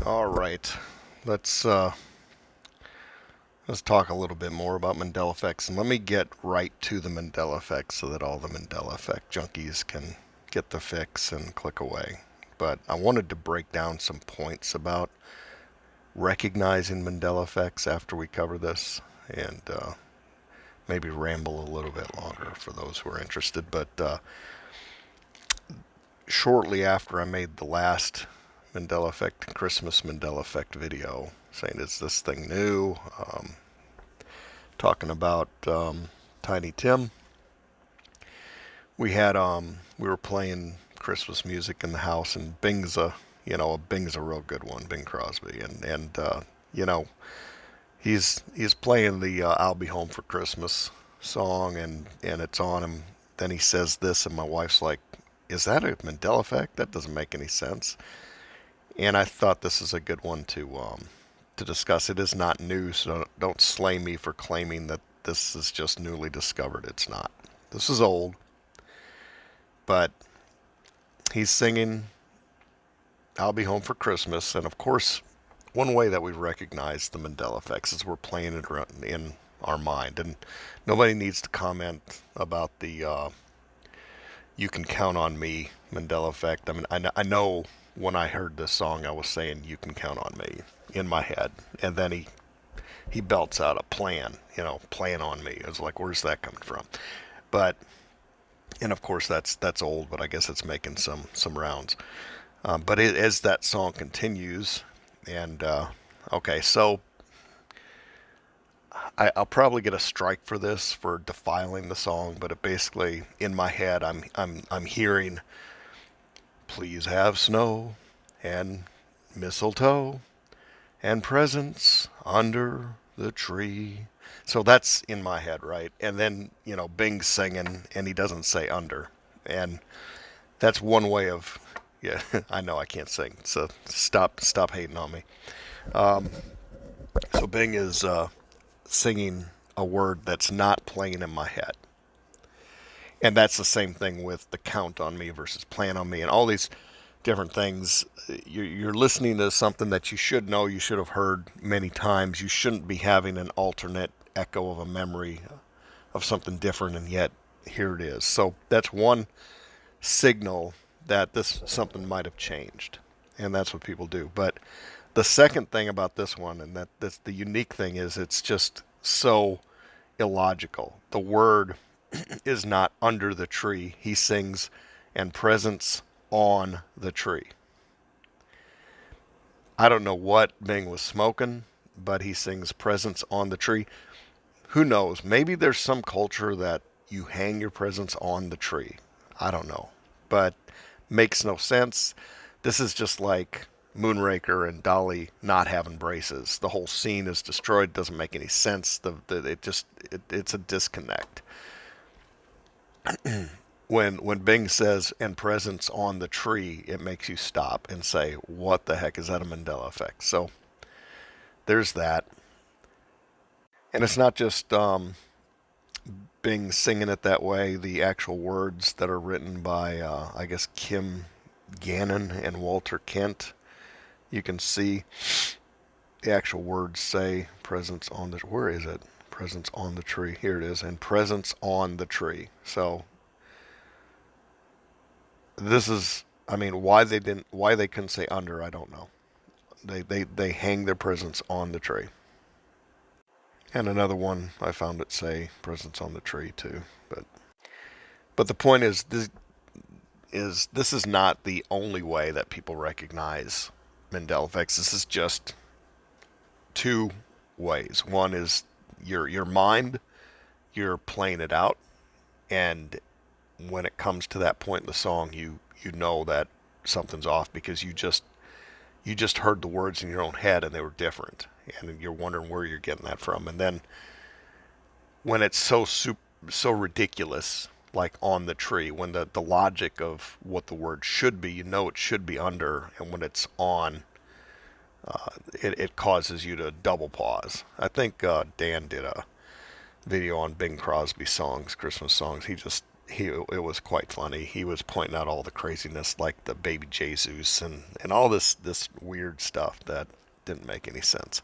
All right, let's uh, let's talk a little bit more about Mandela effects, and let me get right to the Mandela effects so that all the Mandela effect junkies can get the fix and click away. But I wanted to break down some points about recognizing Mandela effects after we cover this, and maybe ramble a little bit longer for those who are interested. But shortly after I made the last Mandela effect, Christmas Mandela effect video, saying, is this thing new? Talking about Tiny Tim. We were playing Christmas music in the house, and Bing's a real good one, Bing Crosby, and you know, he's playing the "I'll Be Home for Christmas" song, and it's on him. Then he says this, and my wife's like, "Is that a Mandela effect? That doesn't make any sense." And I thought this is a good one to discuss. It is not new, so don't slay me for claiming that this is just newly discovered. It's not. This is old, but he's singing "I'll Be Home for Christmas," and of course, one way that we recognize the Mandela effects is we're playing it in our mind, and nobody needs to comment about the "You Can Count on Me" Mandela effect. I mean, I know when I heard this song, I was saying "You Can Count on Me" in my head, and then he belts out a plan on me. It was like, where's that coming from? But and of course that's old, but I guess it's making some rounds. But as that song continues, and okay, so I'll probably get a strike for this for defiling the song, but it basically in my head I'm hearing, please have snow and mistletoe and presents under the tree. So that's in my head, right? And then, Bing's singing and he doesn't say under. And that's one way of, yeah, I know I can't sing, so stop hating on me. So Bing is singing a word that's not playing in my head. And that's the same thing with the count on me versus plan on me and all these different things. You're listening to something that you should know, you should have heard many times. You shouldn't be having an alternate echo of a memory of something different, and yet here it is. So that's one signal that this something might have changed, and that's what people do. But the second thing about this one, and that's the unique thing, is it's just so illogical. The word is not under the tree. He sings, and presents on the tree. I don't know what Bing was smoking, but he sings presents on the tree. Who knows? Maybe there's some culture that you hang your presents on the tree. I don't know. But makes no sense. This is just like Moonraker and Dolly not having braces. The whole scene is destroyed. Doesn't make any sense. It's a disconnect. When Bing says "and presents on the tree," it makes you stop and say, "What the heck is that a Mandela effect?" So there's that, and it's not just Bing singing it that way. The actual words that are written by I guess Kim Gannon and Walter Kent, you can see the actual words say "presents on the." Where is it? "Presents on the tree." Here it is, and "presents on the tree." So this is, I mean, why they couldn't say under, I don't know. They hang their presents on the tree. And another one I found it say presents on the tree too. But the point is this is not the only way that people recognize Mandela effects. This is just two ways. One is your mind, you're playing it out, and when it comes to that point in the song, you know that something's off because you just heard the words in your own head and they were different, and you're wondering where you're getting that from. And then when it's so ridiculous, like "on the tree," when the logic of what the word should be, it should be under, and when it's on, it causes you to double pause. I think Dan did a video on Bing Crosby songs, Christmas songs. it was quite funny. He was pointing out all the craziness, like the baby Jesus and all this weird stuff that didn't make any sense.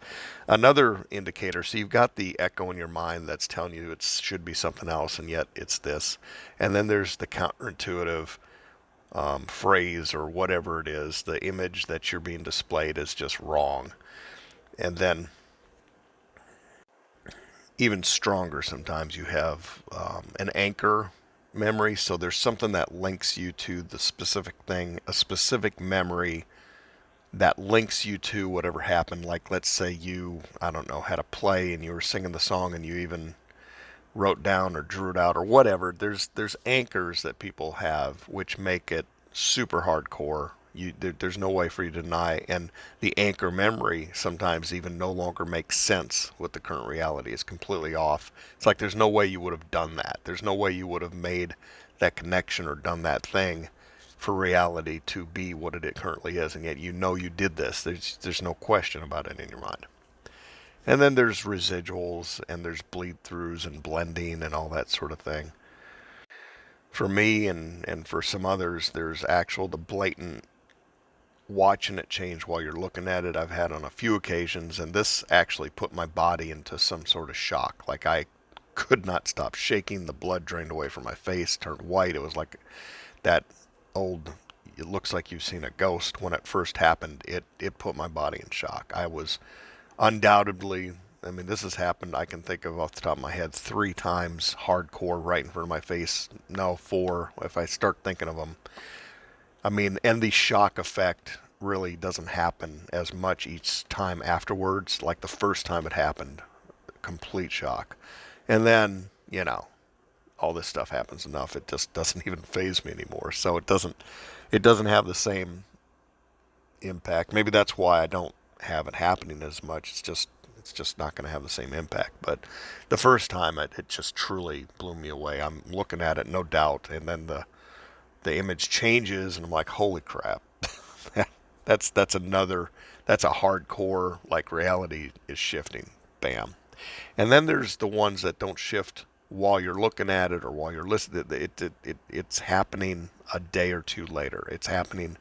Another indicator, so you've got the echo in your mind that's telling you it should be something else, and yet it's this. And then there's the counterintuitive phrase or whatever it is. The image that you're being displayed is just wrong. And then even stronger, sometimes you have an anchor memory. So there's something that links you to the specific thing, a specific memory that links you to whatever happened. Like, let's say you, I don't know, had a play and you were singing the song and you even wrote down or drew it out or whatever. There's anchors that people have which make it super hardcore. There's no way for you to deny, and the anchor memory sometimes even no longer makes sense with the current reality. It's completely off. It's like there's no way you would have done that. There's no way you would have made that connection or done that thing for reality to be what it currently is, and yet you know you did this. There's no question about it in your mind. And then there's residuals, and there's bleed-throughs and blending and all that sort of thing. For me and for some others, there's the blatant watching it change while you're looking at it. I've had on a few occasions, and this actually put my body into some sort of shock. Like, I could not stop shaking. The blood drained away from my face, turned white. It was like that old, it looks like you've seen a ghost. When it first happened, it put my body in shock. I was undoubtedly, I mean, this has happened, I can think of off the top of my head, 3 times hardcore right in front of my face. No, 4 if I start thinking of them. I mean, and the shock effect really doesn't happen as much each time afterwards. Like the first time it happened, complete shock. And then, all this stuff happens enough, it just doesn't even faze me anymore. So it doesn't have the same impact. Maybe that's why I don't have it happening as much. It's just not going to have the same impact. But the first time, it just truly blew me away. I'm looking at it, no doubt, and then the image changes, and I'm like, holy crap. that's a hardcore, like, reality is shifting. Bam. And then there's the ones that don't shift while you're looking at it or while you're listening. It's happening a day or two later. It's happening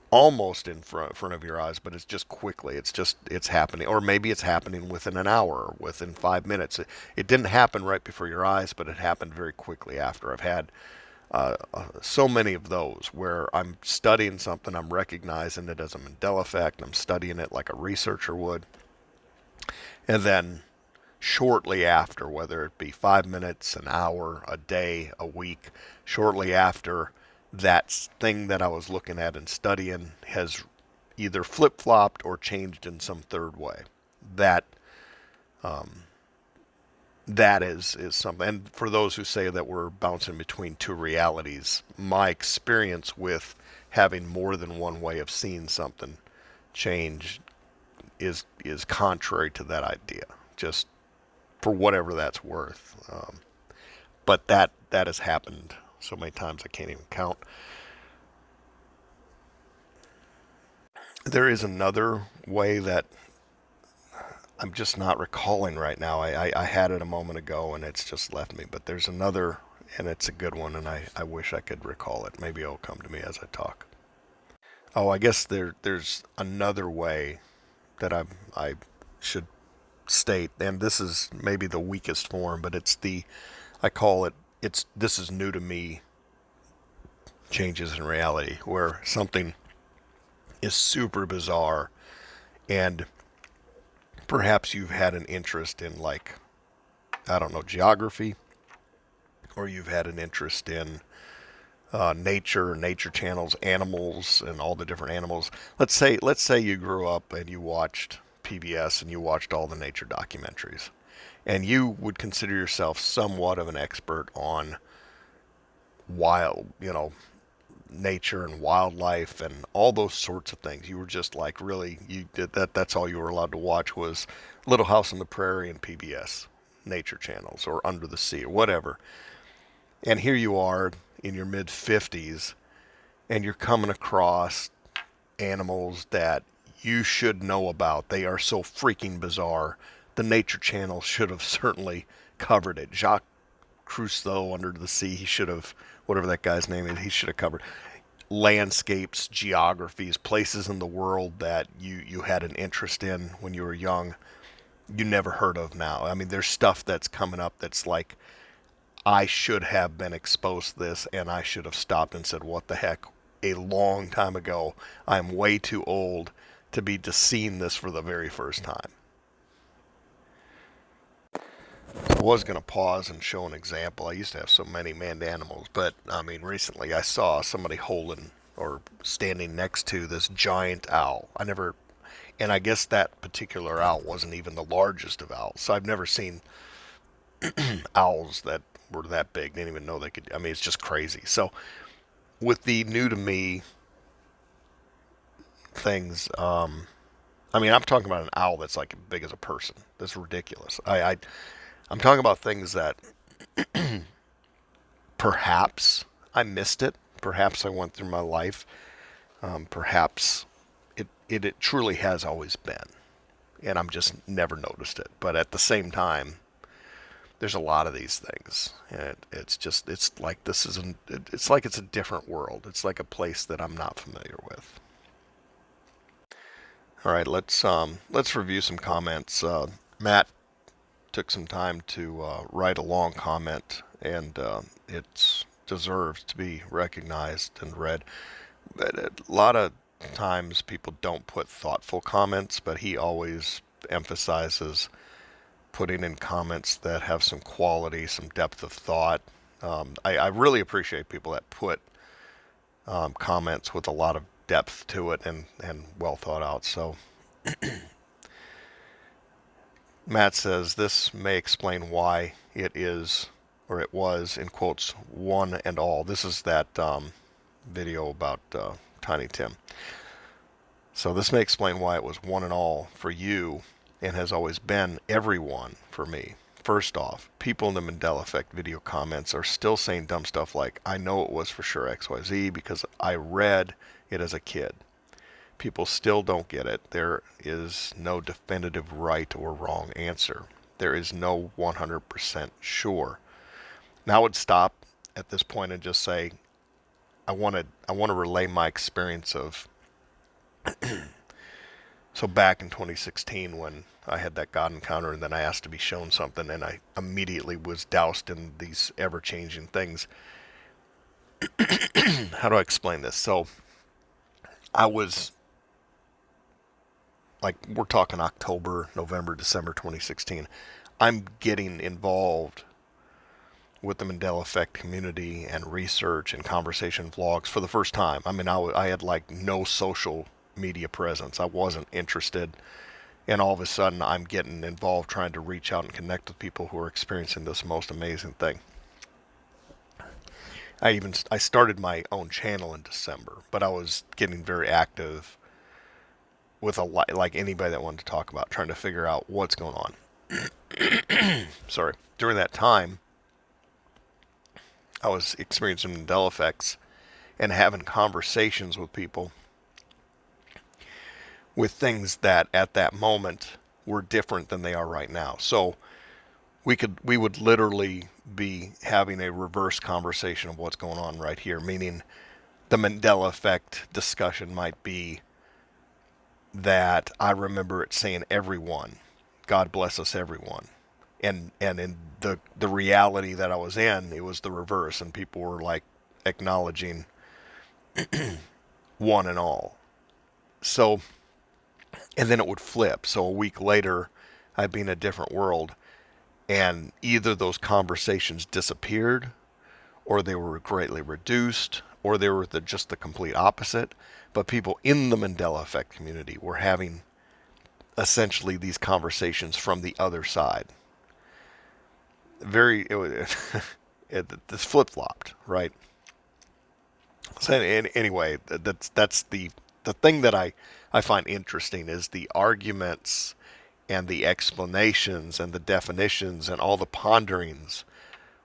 almost in front of your eyes, but it's just quickly. It's happening. Or maybe it's happening within an hour or within 5 minutes. It didn't happen right before your eyes, but it happened very quickly after. I've had so many of those where I'm studying something, I'm recognizing it as a Mandela effect, I'm studying it like a researcher would, and then shortly after, whether it be 5 minutes, an hour, a day, a week, shortly after, that thing that I was looking at and studying has either flip-flopped or changed in some third way. That is something. And for those who say that we're bouncing between 2 realities, my experience with having more than one way of seeing something change is contrary to that idea, just for whatever that's worth. But that has happened so many times I can't even count. There is another way that I'm just not recalling right now. I had it a moment ago and it's just left me. But there's another, and it's a good one, and I wish I could recall it. Maybe it'll come to me as I talk. Oh, I guess there's another way that I should state, and this is maybe the weakest form, but I call it, this is new to me, changes in reality, where something is super bizarre, and perhaps you've had an interest in, like, I don't know, geography, or you've had an interest in nature channels, animals, and all the different animals. Let's say you grew up and you watched PBS and you watched all the nature documentaries, and you would consider yourself somewhat of an expert on nature and wildlife and all those sorts of things. You were just like, really, you did that. That's all you were allowed to watch was Little House on the Prairie and PBS nature channels, or Under the Sea, or whatever. And here you are in your mid 50s, and you're coming across animals that you should know about. They are so freaking bizarre. The Nature Channel should have certainly covered it. Jacques Crusoe Under the Sea. He should have, whatever that guy's name is, he should have covered landscapes, geographies, places in the world that you had an interest in when you were young, you never heard of now. I mean, there's stuff that's coming up that's like, I should have been exposed to this, and I should have stopped and said, what the heck, a long time ago. I'm way too old to be seeing this for the very first time. I was going to pause and show an example. I used to have so many manned animals, but I mean, recently I saw somebody holding or standing next to this giant owl. And I guess that particular owl wasn't even the largest of owls. So I've never seen owls that were that big. Didn't even know they could. I mean, it's just crazy. So with the new to me things, I mean, I'm talking about an owl that's like big as a person. That's ridiculous. I'm talking about things that perhaps I missed it. Perhaps I went through my life. Perhaps it truly has always been, and I'm just never noticed it. But at the same time, there's a lot of these things, and it's like it's like it's a different world. It's like a place that I'm not familiar with. All right, let's review some comments. Matt took some time to write a long comment, and it deserves to be recognized and read. But a lot of times people don't put thoughtful comments, but he always emphasizes putting in comments that have some quality, some depth of thought. I really appreciate people that put comments with a lot of depth to it and well thought out. So Matt says this may explain why it is, or it was, in quotes, one and all. This is that video about Tiny Tim. So this may explain why it was one and all for you and has always been everyone for me. First off, people in the Mandela Effect video comments are still saying dumb stuff like, I know it was for sure XYZ because I read it as a kid. People still don't get it. There is no definitive right or wrong answer. There is no 100% sure. Now I would stop at this point and just say, I want to relay my experience of so back in 2016 when I had that God encounter and then I asked to be shown something and I immediately was doused in these ever-changing things. How do I explain this? So I was, like, we're talking October, November, December 2016. I'm getting involved with the Mandela Effect community and research and conversation vlogs for the first time. I mean, I had like no social media presence. I wasn't interested, and all of a sudden I'm getting involved trying to reach out and connect with people who are experiencing this most amazing thing. I started my own channel in December, but I was getting very active with like anybody that wanted to talk about, trying to figure out what's going on. Sorry. During that time, I was experiencing Mandela effects and having conversations with people with things that at that moment were different than they are right now. So we would literally be having a reverse conversation of what's going on right here, meaning the Mandela effect discussion might be that I remember it saying everyone, God bless us everyone. And in the reality that I was in, it was the reverse, and people were like acknowledging one and all. So, and then it would flip. So a week later, I'd be in a different world, and either those conversations disappeared, or they were greatly reduced, or they were just the complete opposite. But people in the Mandela Effect community were having essentially these conversations from the other side. This flip-flopped, right? So anyway, that's the thing that I find interesting is the arguments and the explanations and the definitions and all the ponderings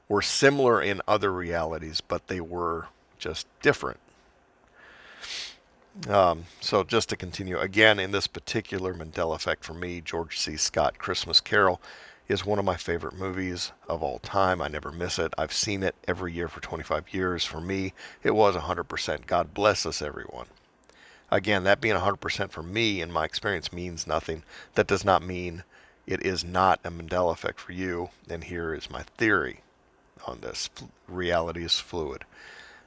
were similar in other realities, but they were just different. So just to continue, again, in this particular Mandela effect for me, George C. Scott Christmas Carol is one of my favorite movies of all time. I never miss it. I've seen it every year for 25 years. For me, it was 100%. God bless us, everyone. Again, that being 100% for me in my experience means nothing. That does not mean it is not a Mandela effect for you. And here is my theory on this. Reality is fluid.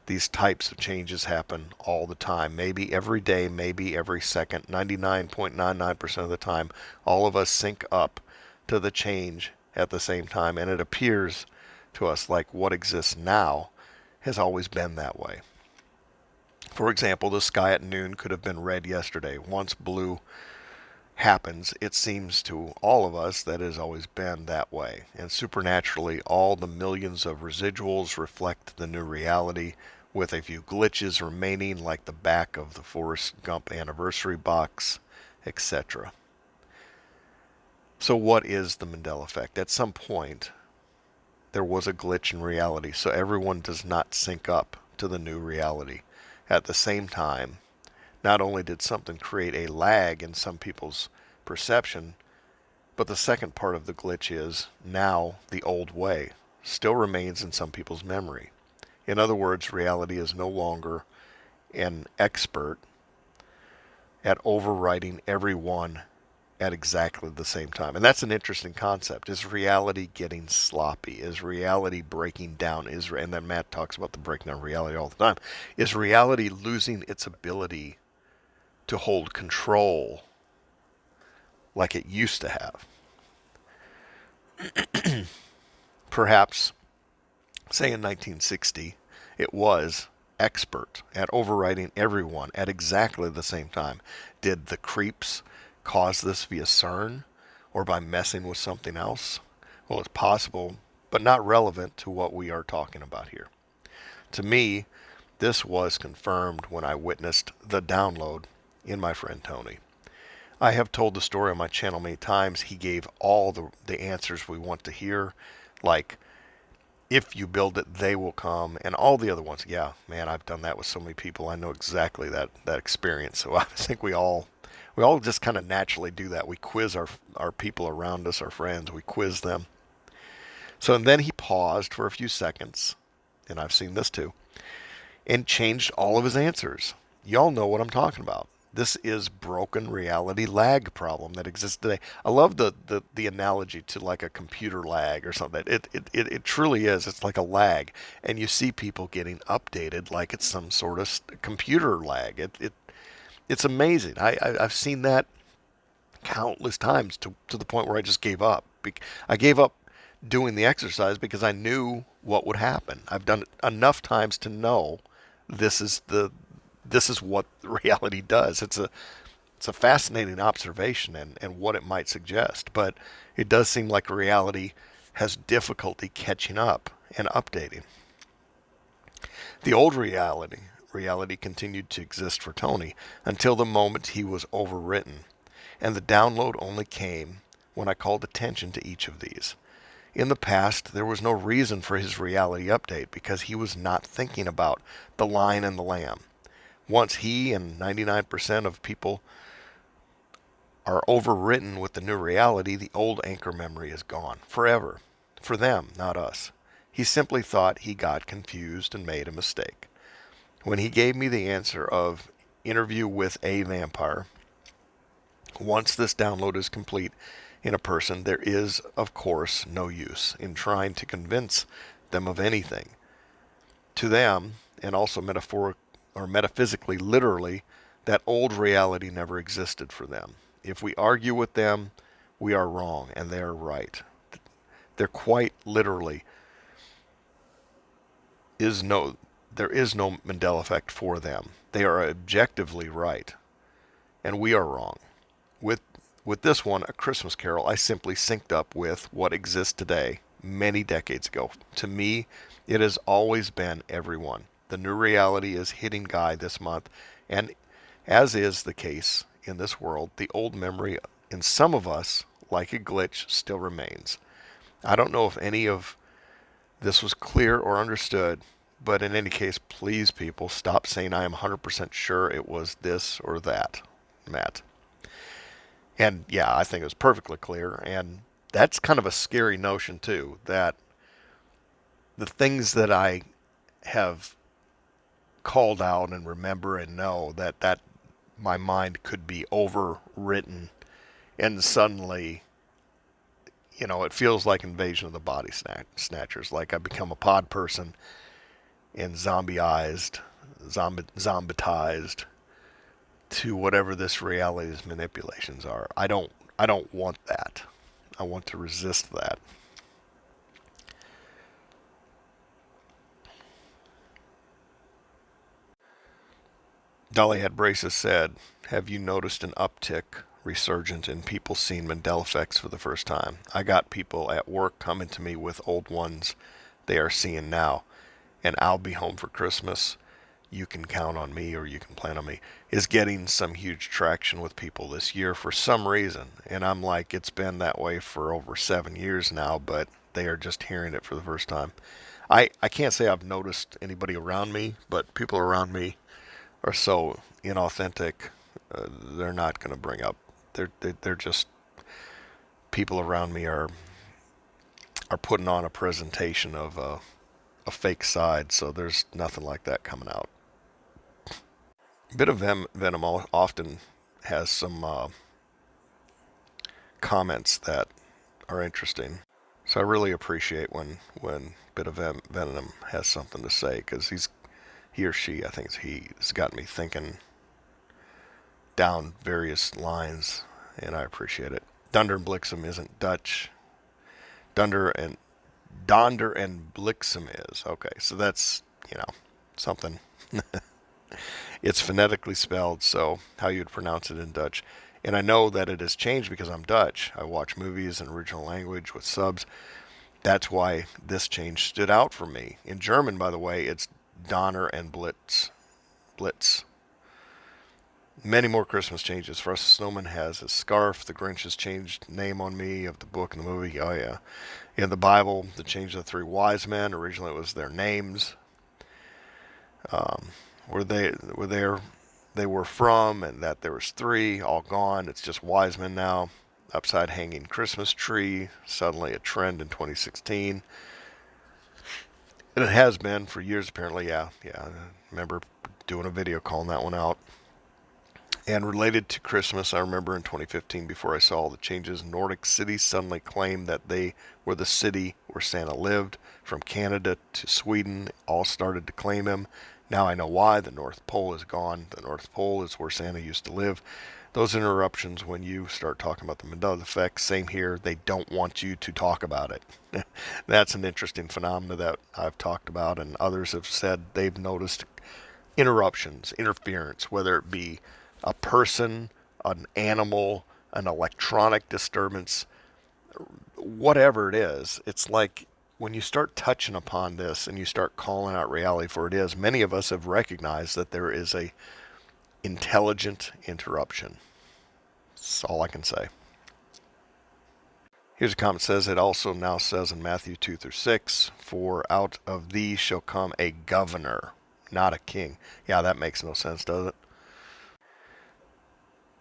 These types of changes happen all the time. Maybe every day, maybe every second. 99.99% of the time, all of us sync up to the change at the same time. And it appears to us like what exists now has always been that way. For example, the sky at noon could have been red yesterday. Once blue happens, it seems to all of us that it has always been that way. And supernaturally, all the millions of residuals reflect the new reality, with a few glitches remaining like the back of the Forrest Gump anniversary box, etc. So what is the Mandela effect? At some point, there was a glitch in reality, so everyone does not sync up to the new reality. At the same time, not only did something create a lag in some people's perception, but the second part of the glitch is now the old way still remains in some people's memory. In other words, reality is no longer an expert at overriding everyone at exactly the same time. And that's an interesting concept. Is reality getting sloppy? Is reality breaking down? And then Matt talks about the breaking down of reality all the time. Is reality losing its ability to hold control like it used to have? Perhaps, say in 1960, it was expert at overriding everyone at exactly the same time. Did the creeps cause this via CERN or by messing with something else? Well, it's possible, but not relevant to what we are talking about here. To me, this was confirmed when I witnessed the download in my friend Tony. I have told the story on my channel many times. He gave all the answers we want to hear, like, if you build it, they will come, and all the other ones. Yeah, man, I've done that with so many people. I know exactly that experience. So I think we all just kind of naturally do that. We quiz our people around us, our friends. We quiz them. So and then he paused for a few seconds, and I've seen this too, and changed all of his answers. Y'all know what I'm talking about. This is broken reality lag problem that exists today. I love the analogy to like a computer lag or something. It truly is. It's like a lag, and you see people getting updated like it's some sort of computer lag. It's amazing. I've seen that countless times to the point where I just gave up. I gave up doing the exercise because I knew what would happen. I've done it enough times to know this is what reality does. It's a fascinating observation and what it might suggest, but it does seem like reality has difficulty catching up and updating. The old reality continued to exist for Tony until the moment he was overwritten, and the download only came when I called attention to each of these. In the past, there was no reason for his reality update because he was not thinking about the lion and the lamb. Once he and 99% of people are overwritten with the new reality, the old anchor memory is gone forever. For them, not us. He simply thought he got confused and made a mistake. When he gave me the answer of interview with a vampire, once this download is complete in a person, there is, of course, no use in trying to convince them of anything. To them, and also metaphysically, literally, that old reality never existed for them. If we argue with them, we are wrong, and they are right. There quite literally is no Mandela effect for them. They are objectively right, and we are wrong. With this one, A Christmas Carol, I simply synced up with what exists today many decades ago. To me, it has always been everyone. The new reality is hitting Guy this month, and as is the case in this world, the old memory in some of us, like a glitch, still remains. I don't know if any of this was clear or understood, but in any case, please, people, stop saying I am 100% sure it was this or that, Matt. And yeah, I think it was perfectly clear, and that's kind of a scary notion too, that the things that I have called out and remember and know that my mind could be overwritten, and suddenly, it feels like Invasion of the Body Snatchers. Like I become a pod person and zombitized to whatever this reality's manipulations are. I don't want that. I want to resist that. Dolly had Braces said, "Have you noticed an uptick resurgent in people seeing Mandela effects for the first time? I got people at work coming to me with old ones they are seeing now, and I'll be home for Christmas. You can count on me, or you can plan on me," is getting some huge traction with people this year for some reason. And I'm like, it's been that way for over 7 years now, but they are just hearing it for the first time. I can't say I've noticed anybody around me, but people around me are so inauthentic. They're not going to bring up. They're just, people around me are putting on a presentation of a fake side, so there's nothing like that coming out. Bit of Venom often has some comments that are interesting. So I really appreciate when Bit of Venom has something to say, because he or she, I think it's he, has got me thinking down various lines, and I appreciate it. Dunder and Blixen isn't Dutch. Dunder and Donder and Blixen is. Okay, so that's, something. It's phonetically spelled, so how you'd pronounce it in Dutch. And I know that it has changed because I'm Dutch. I watch movies in original language with subs. That's why this change stood out for me. In German, by the way, it's Donner and Blitz. Blitz. Many more Christmas changes. For us, Snowman has his scarf. The Grinch has changed name on me of the book and the movie. Oh, yeah. In the Bible, the change of the three wise men. Originally, it was their names. Where they were from, and that there was three, all gone. It's just wise men now. Upside hanging Christmas tree, suddenly a trend in 2016. And it has been for years, apparently. Yeah. I remember doing a video calling that one out. And related to Christmas, I remember in 2015, before I saw all the changes, Nordic cities suddenly claimed that they were the city where Santa lived. From Canada to Sweden, all started to claim him. Now I know why. The North Pole is gone. The North Pole is where Santa used to live. Those interruptions, when you start talking about the Mandela effect, same here. They don't want you to talk about it. That's an interesting phenomenon that I've talked about, and others have said they've noticed interruptions, interference, whether it be a person, an animal, an electronic disturbance, whatever it is. It's like when you start touching upon this and you start calling out reality for what it is, many of us have recognized that there is a intelligent interruption. That's all I can say. Here's a comment that says, it also now says in Matthew 2-6, "For out of these shall come a governor, not a king." Yeah, that makes no sense, does it?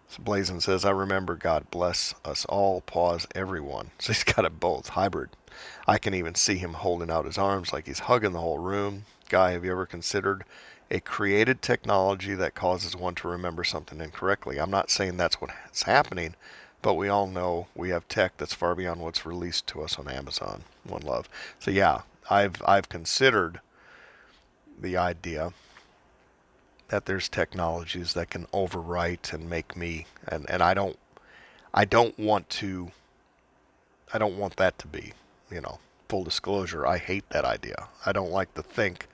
So Blazin says, "I remember God bless us all, pause everyone." So he's got it both, hybrid. I can even see him holding out his arms like he's hugging the whole room. Guy, have you ever considered a created technology that causes one to remember something incorrectly? I'm not saying that's what's happening, but we all know we have tech that's far beyond what's released to us on Amazon. One love. So yeah, I've considered the idea that there's technologies that can overwrite and make me, and I don't want that to be, full disclosure. I hate that idea. I don't like to think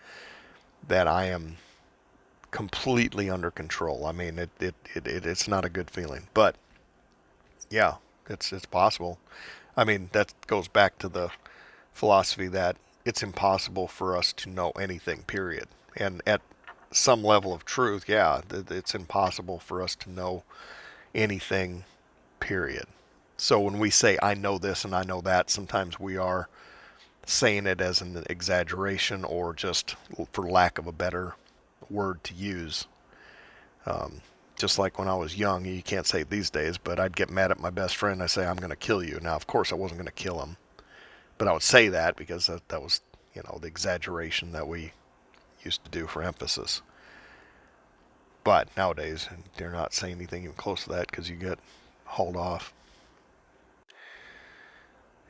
that I am completely under control. I mean, it's not a good feeling. But yeah, it's possible. I mean, that goes back to the philosophy that it's impossible for us to know anything, period. And at some level of truth, yeah, it's impossible for us to know anything, period. So when we say I know this and I know that, sometimes we are saying it as an exaggeration, or just for lack of a better word to use, Just like when I was young, you can't say it these days, but I'd get mad at my best friend. I say, I'm going to kill you. Now, of course, I wasn't going to kill him, but I would say that because that was, the exaggeration that we used to do for emphasis. But nowadays, they're not saying anything even close to that because you get hauled off.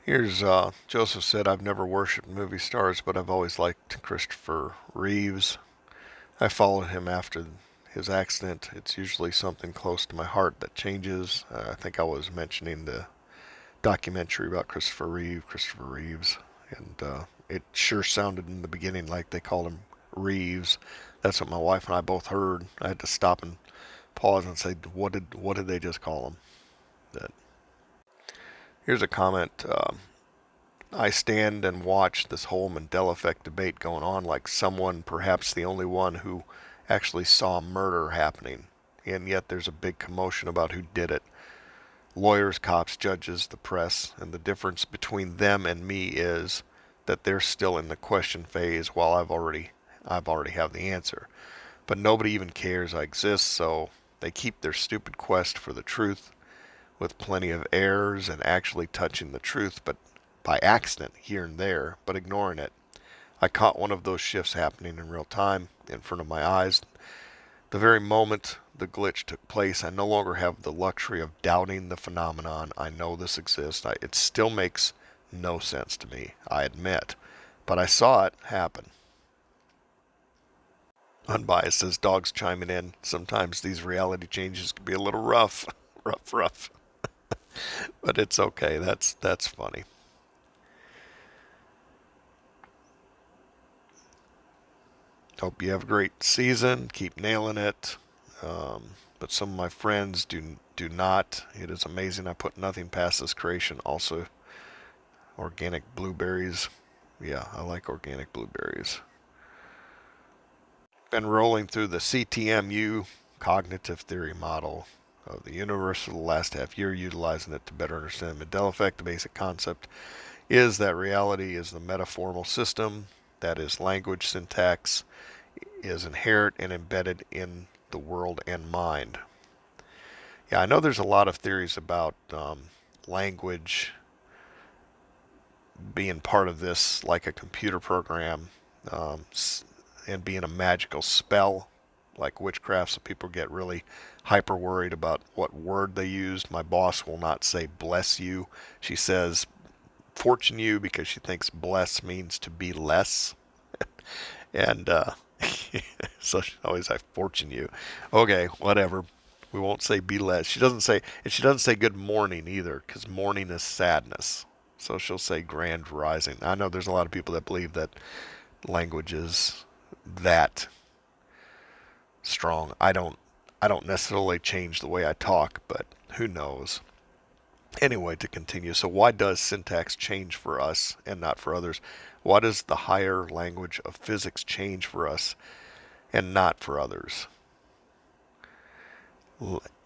Here's Joseph said, I've never worshipped movie stars, but I've always liked Christopher Reeves. I followed him after his accident. It's usually something close to my heart that changes. I think I was mentioning the documentary about Christopher Reeves, and it sure sounded in the beginning like they called him Reeves. That's what my wife and I both heard. I had to stop and pause and say, what did they just call him? That. Here's a comment. I stand and watch this whole Mandela effect debate going on like someone, perhaps the only one, who actually saw murder happening. And yet there's a big commotion about who did it. Lawyers, cops, judges, the press, and the difference between them and me is that they're still in the question phase while I've already have the answer. But nobody even cares I exist, so they keep their stupid quest for the truth with plenty of errors and actually touching the truth, but by accident here and there, but ignoring it. I caught one of those shifts happening in real time in front of my eyes. The very moment the glitch took place, I no longer have the luxury of doubting the phenomenon. I know this exists. It still makes no sense to me, I admit, but I saw it happen. Unbiased says, dogs chiming in. Sometimes these reality changes can be a little rough. rough. But it's okay. That's funny. Hope you have a great season. Keep nailing it. But some of my friends do not. It is amazing. I put nothing past this creation. Also, organic blueberries. Yeah, I like organic blueberries. Been rolling through the CTMU cognitive theory model of the universe for the last half year, utilizing it to better understand the Mandela effect. The basic concept is that reality is the metaformal system, that is, language syntax is inherent and embedded in the world and mind. Yeah, I know there's a lot of theories about language being part of this, like a computer program, and being a magical spell, like witchcraft, so people get really hyper worried about what word they used. My boss will not say bless you. She says fortune you because she thinks bless means to be less. And so she always like fortune you. Okay, whatever. We won't say be less. She doesn't say good morning either, because morning is sadness. So she'll say grand rising. I know there's a lot of people that believe that language is that strong. I don't necessarily change the way I talk, but who knows. Anyway, to continue, so why does syntax change for us and not for others? Why does the higher language of physics change for us and not for others?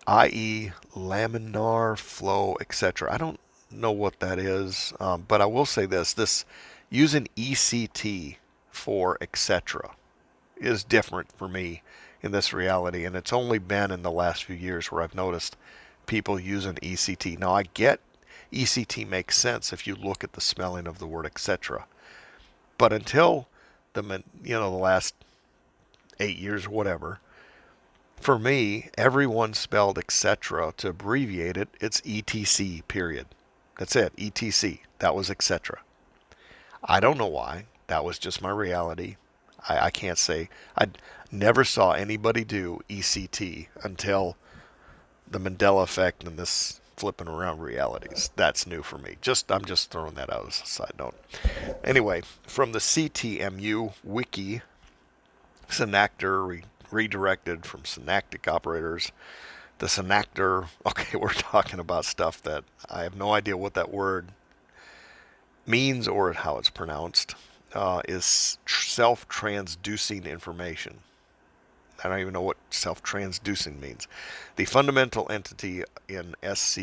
I.e., laminar flow, etc. I don't know what that is, but I will say this using ECT for etc. is different for me in this reality, and it's only been in the last few years where I've noticed people using ECT. Now, I get ECT makes sense if you look at the spelling of the word etc. But until the last 8 years or whatever, for me, everyone spelled etc. to abbreviate it. It's ETC, period. That's it, ETC. That was etc. I don't know why. That was just my reality. I can't say. I never saw anybody do ECT until the Mandela effect and this flipping around realities. That's new for me. I'm just throwing that out as a side note. Anyway, from the CTMU wiki, synactor redirected from synaptic operators. The synactor, okay, we're talking about stuff that I have no idea what that word means or how it's pronounced, is self-transducing information. I don't even know what self-transducing means. The fundamental entity in SC,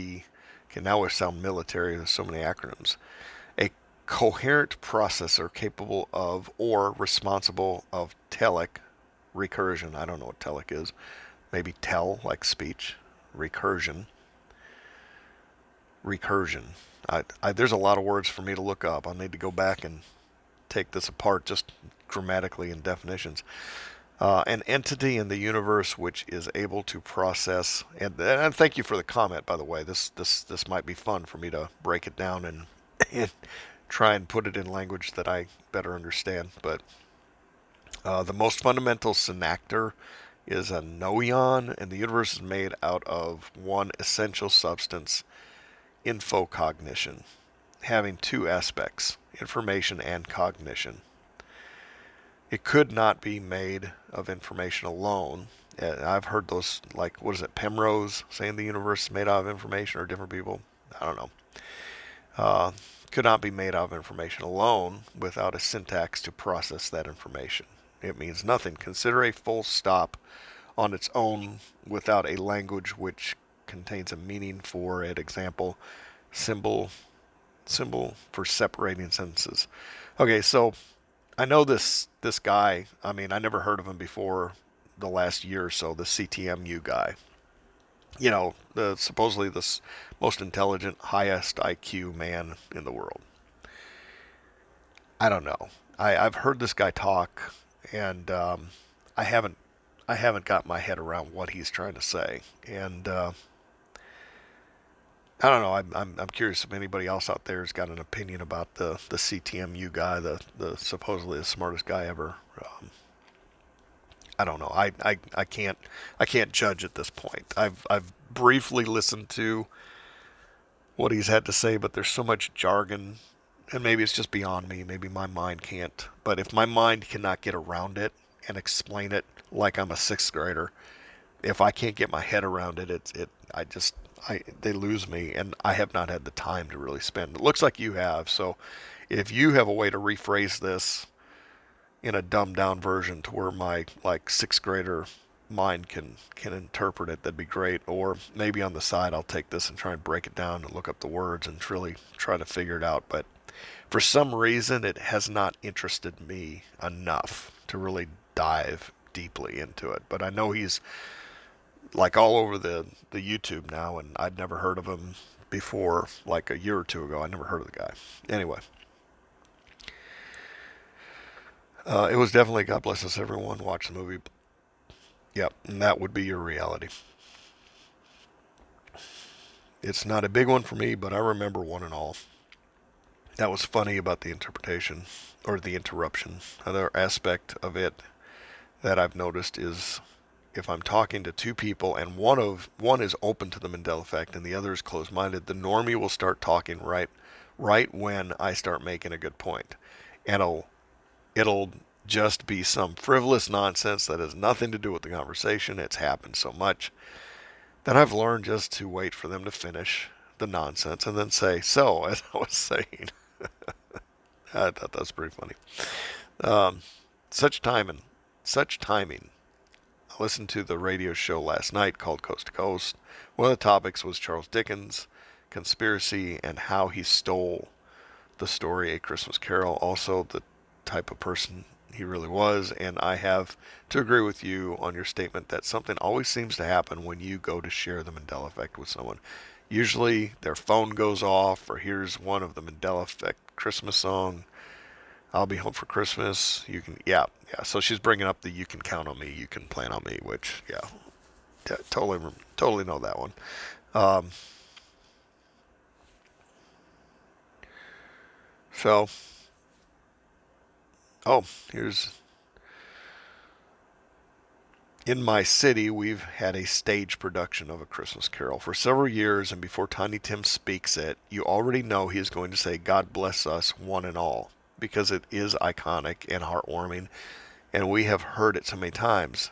okay, now we sound military, there's so many acronyms. A coherent processor capable of or responsible of telic recursion, I don't know what telic is, maybe tell, like speech, recursion, recursion. There's a lot of words for me to look up. I'll need to go back and take this apart just grammatically and definitions. An entity in the universe which is able to process, and thank you for the comment, by the way. This might be fun for me to break it down and try and put it in language that I better understand. But the most fundamental synaptor is a noeon, and the universe is made out of one essential substance, infocognition, having two aspects, information and cognition. It could not be made of information alone. I've heard those, like, what is it, Penrose saying the universe is made out of information, or different people? I don't know. Could not be made out of information alone without a syntax to process that information. It means nothing. Consider a full stop on its own without a language which contains a meaning for it. Example, symbol for separating sentences. Okay, so I know this guy. I mean, I never heard of him before the last year or so. The CTMU guy. You know, supposedly the most intelligent, highest IQ man in the world. I don't know. I've heard this guy talk, and I haven't got my head around what he's trying to say. And I don't know. I'm curious if anybody else out there has got an opinion about the CTMU guy, the supposedly the smartest guy ever. I don't know. I can't judge at this point. I've briefly listened to what he's had to say, but there's so much jargon, and maybe it's just beyond me. Maybe my mind can't. But if my mind cannot get around it and explain it like I'm a sixth grader, if I can't get my head around it, they lose me, and I have not had the time to really spend. It looks like you have. So if you have a way to rephrase this in a dumbed down version to where my like sixth grader mind can interpret it, that'd be great. Or maybe on the side I'll take this and try and break it down and look up the words and really try to figure it out. But for some reason it has not interested me enough to really dive deeply into it. But I know he's like all over the YouTube now, and I'd never heard of him before, like a year or two ago. I never heard of the guy. Anyway, it was definitely God Bless Us Everyone. Watch the movie. Yep, and that would be your reality. It's not a big one for me, but I remember one and all. That was funny about the interpretation, or the interruption. Another aspect of it that I've noticed is if I'm talking to two people and one is open to the Mandela effect and the other is closed-minded, the normie will start talking right when I start making a good point, and it'll just be some frivolous nonsense that has nothing to do with the conversation. It's happened so much that I've learned just to wait for them to finish the nonsense and then say, so, as I was saying. I thought that was pretty funny. Such timing. I listened to the radio show last night called Coast to Coast. One of the topics was Charles Dickens, conspiracy, and how he stole the story A Christmas Carol. Also, the type of person he really was. And I have to agree with you on your statement that something always seems to happen when you go to share the Mandela effect with someone. Usually their phone goes off, or here's one of the Mandela effect Christmas song, I'll be home for Christmas. You can, yeah. So she's bringing up the "you can count on me, you can plan on me," which, yeah, totally know that one. Um, so, oh, here's in my city. We've had a stage production of A Christmas Carol for several years, and before Tiny Tim speaks it, you already know he is going to say, "God bless us, one and all," because it is iconic and heartwarming, and we have heard it so many times.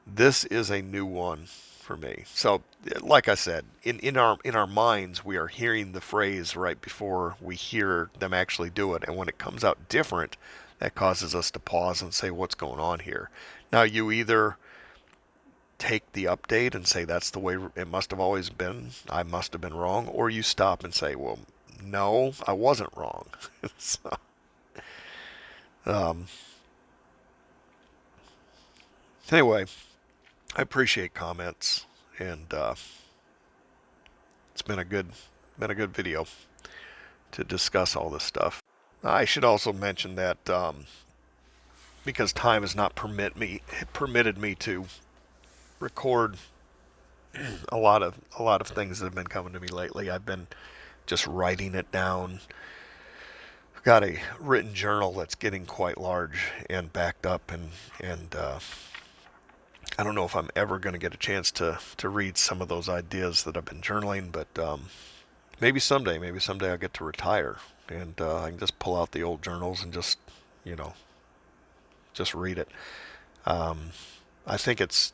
This is a new one for me. So, like I said, in our minds, we are hearing the phrase right before we hear them actually do it, and when it comes out different, that causes us to pause and say, "What's going on here?" Now, you either take the update and say that's the way it must have always been, I must have been wrong, or you stop and say, well, no, I wasn't wrong. So, um, anyway, I appreciate comments, and it's been a good video to discuss all this stuff. I should also mention that because time has not permitted me to record a lot of things that have been coming to me lately. I've been just writing it down. I've got a written journal that's getting quite large and backed up, and I don't know if I'm ever going to get a chance to read some of those ideas that I've been journaling, but maybe someday. Maybe someday I'll get to retire, and I can just pull out the old journals and you know, just read it. Um, I think it's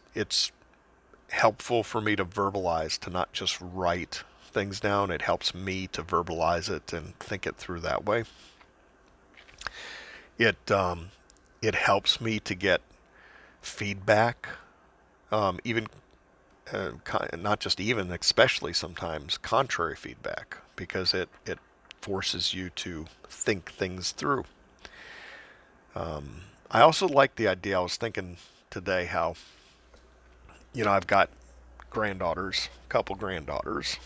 helpful for me to verbalize, to not just write things down. It helps me to verbalize it and think it through that way. It it helps me to get feedback, even not just even, especially sometimes contrary feedback, because it forces you to think things through. I also like the idea. I was thinking today how, I've got granddaughters, a couple granddaughters,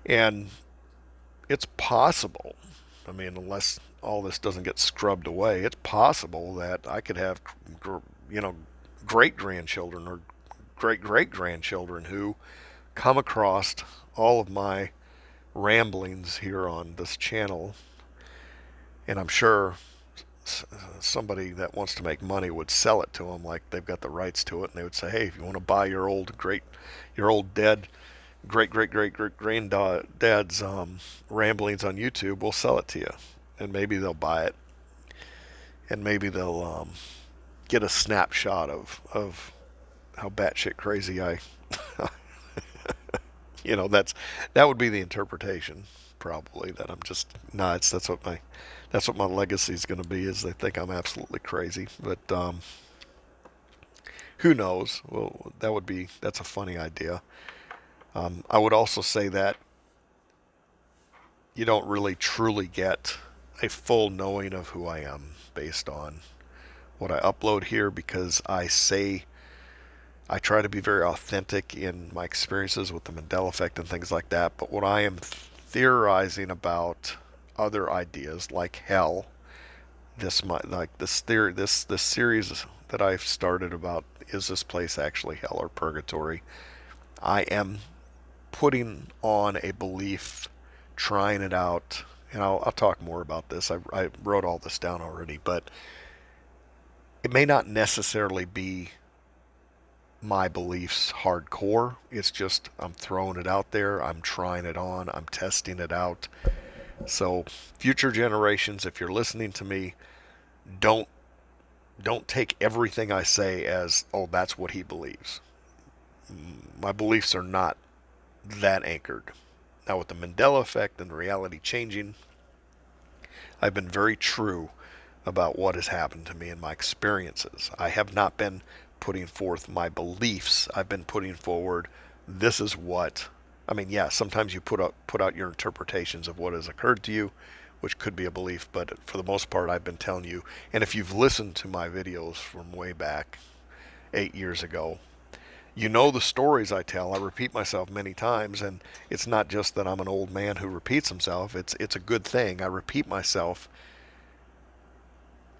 and it's possible. I mean, unless all this doesn't get scrubbed away, it's possible that I could have, you know, great grandchildren or great great grandchildren who come across all of my ramblings here on this channel, and I'm sure somebody that wants to make money would sell it to them, like they've got the rights to it, and they would say, hey, if you want to buy your old dead great great great great granddad's ramblings on YouTube, we'll sell it to you, and maybe they'll buy it, and maybe they'll get a snapshot of how batshit crazy I that would be the interpretation, probably, that I'm just nuts. That's what my legacy is going to be, is they think I'm absolutely crazy. But who knows? Well, that's a funny idea. I would also say that you don't really truly get a full knowing of who I am based on what I upload here, because I try to be very authentic in my experiences with the Mandela effect and things like that. But when I am theorizing about other ideas like hell, this series that I've started about, is this place actually hell or purgatory? I am putting on a belief, trying it out, and I'll talk more about this. I wrote all this down already, but it may not necessarily be my beliefs hardcore. It's just I'm throwing it out there. I'm trying it on. I'm testing it out. So future generations, if you're listening to me, don't don't take everything I say as, oh, that's what he believes. My beliefs are not that anchored. Now, with the Mandela effect and reality changing, I've been very true about what has happened to me and my experiences. I have not been putting forth my beliefs. I've been putting forward, this is what. I mean, yeah, sometimes you put out your interpretations of what has occurred to you, which could be a belief, but for the most part, I've been telling you. And if you've listened to my videos from way back 8 years ago, you know the stories I tell. I repeat myself many times, and it's not just that I'm an old man who repeats himself. It's a good thing. I repeat myself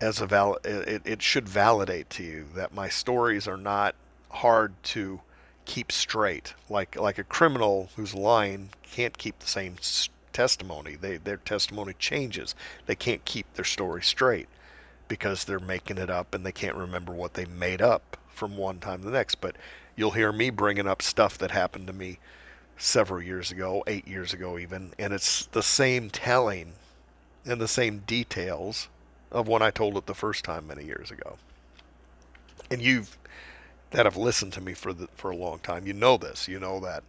as it should validate to you that my stories are not hard to keep straight. Like a criminal who's lying can't keep the same testimony. Their testimony changes. They can't keep their story straight because they're making it up and they can't remember what they made up from one time to the next. But you'll hear me bringing up stuff that happened to me several years ago, 8 years ago even, and it's the same telling and the same details of when I told it the first time many years ago. And you've that have listened to me for a long time, you know this. You know that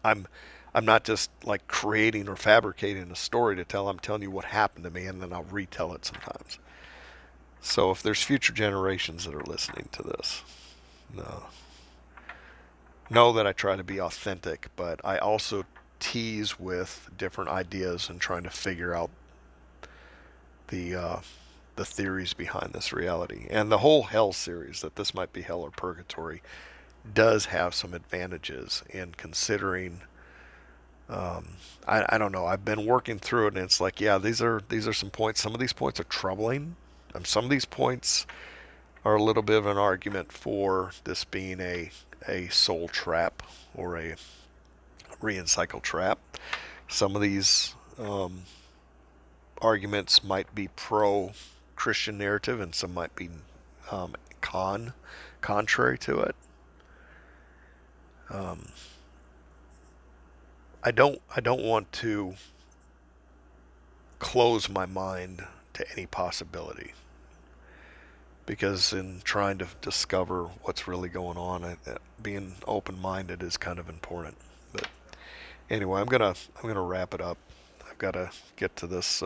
I'm I'm not just like creating or fabricating a story to tell. I'm telling you what happened to me, and then I'll retell it sometimes. So if there's future generations that are listening to this, no, know that I try to be authentic, but I also tease with different ideas and trying to figure out the the theories behind this reality. And the whole hell series, that this might be hell or purgatory, does have some advantages in considering. I don't know. I've been working through it, and it's like, yeah, these are some points. Some of these points are troubling. Some of these points are a little bit of an argument for this being a soul trap or a re-encycle trap. Some of these arguments might be pro Christian narrative, and some might be um, contrary to it. Um, I don't want to close my mind to any possibility, because in trying to discover what's really going on, being open-minded is kind of important. But anyway, I'm gonna wrap it up. I've got to get to this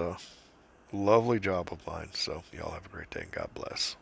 lovely job of mine. So y'all have a great day and God bless.